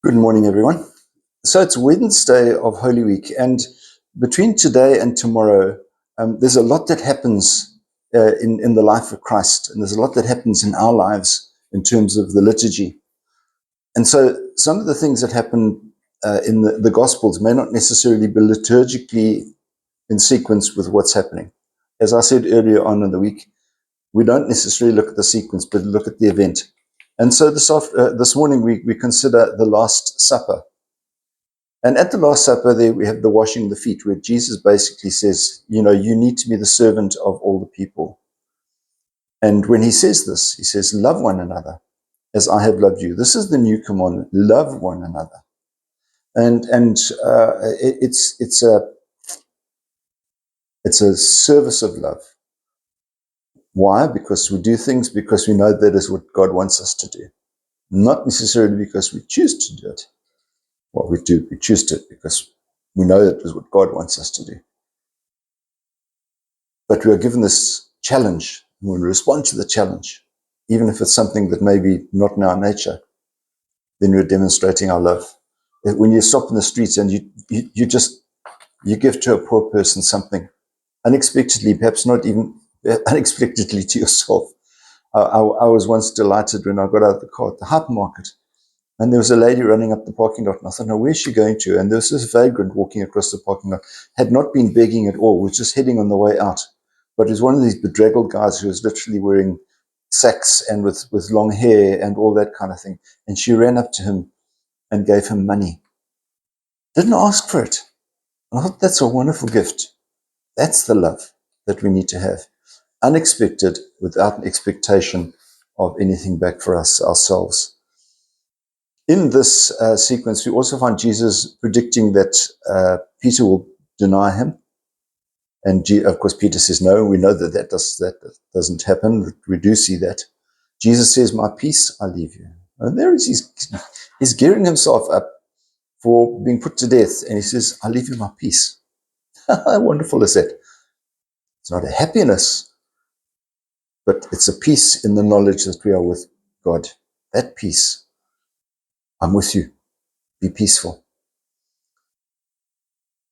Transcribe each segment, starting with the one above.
Good morning, everyone. So it's Wednesday of Holy Week, and between today and tomorrow, there's a lot that happens in the life of Christ, and there's a lot that happens in our lives in terms of the liturgy. And so some of the things that happen in the Gospels may not necessarily be liturgically in sequence with what's happening. As I said earlier on in the week, we don't necessarily look at the sequence, but look at the event. And so this morning we consider the Last Supper. And at the Last Supper, there we have the washing of the feet, where Jesus basically says, you need to be the servant of all the people. And when he says this, he says, love one another as I have loved you. This is the new commandment, love one another. And it's a service of love. Why? Because we do things because we know that is what God wants us to do. Not necessarily because we choose to do it. Well, we do. We choose to because we know that is what God wants us to do. But we are given this challenge, and when we respond to the challenge, even if it's something that may be not in our nature, then we're demonstrating our love. When you stop in the streets and you give to a poor person something unexpectedly, perhaps not even unexpectedly to yourself. I was once delighted when I got out of the car at the hypermarket, and there was a lady running up the parking lot, and I thought, now where's she going to? And there was this vagrant walking across the parking lot, had not been begging at all, was just heading on the way out. But he's one of these bedraggled guys who was literally wearing sacks and with long hair and all that kind of thing. And she ran up to him and gave him money. Didn't ask for it. And I thought, that's a wonderful gift. That's the love that we need to have. Unexpected, without expectation of anything back for us ourselves. In this sequence, we also find Jesus predicting that Peter will deny him. And of course, Peter says, no, we know that doesn't happen. We do see that. Jesus says, my peace I leave you. And there he's gearing himself up for being put to death. And he says, I leave you my peace. How wonderful is that? It's not a happiness, but it's a peace in the knowledge that we are with God. That peace, I'm with you. Be peaceful.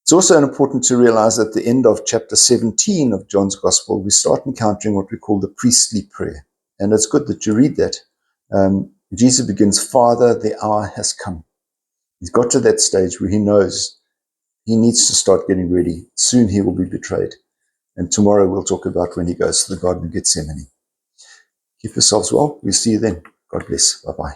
It's also important to realize at the end of chapter 17 of John's Gospel, we start encountering what we call the priestly prayer. And it's good that you read that. Jesus begins, Father, the hour has come. He's got to that stage where he knows he needs to start getting ready. Soon he will be betrayed. And tomorrow we'll talk about when he goes to the Garden of Gethsemane. Keep yourselves well. We'll see you then. God bless. Bye-bye.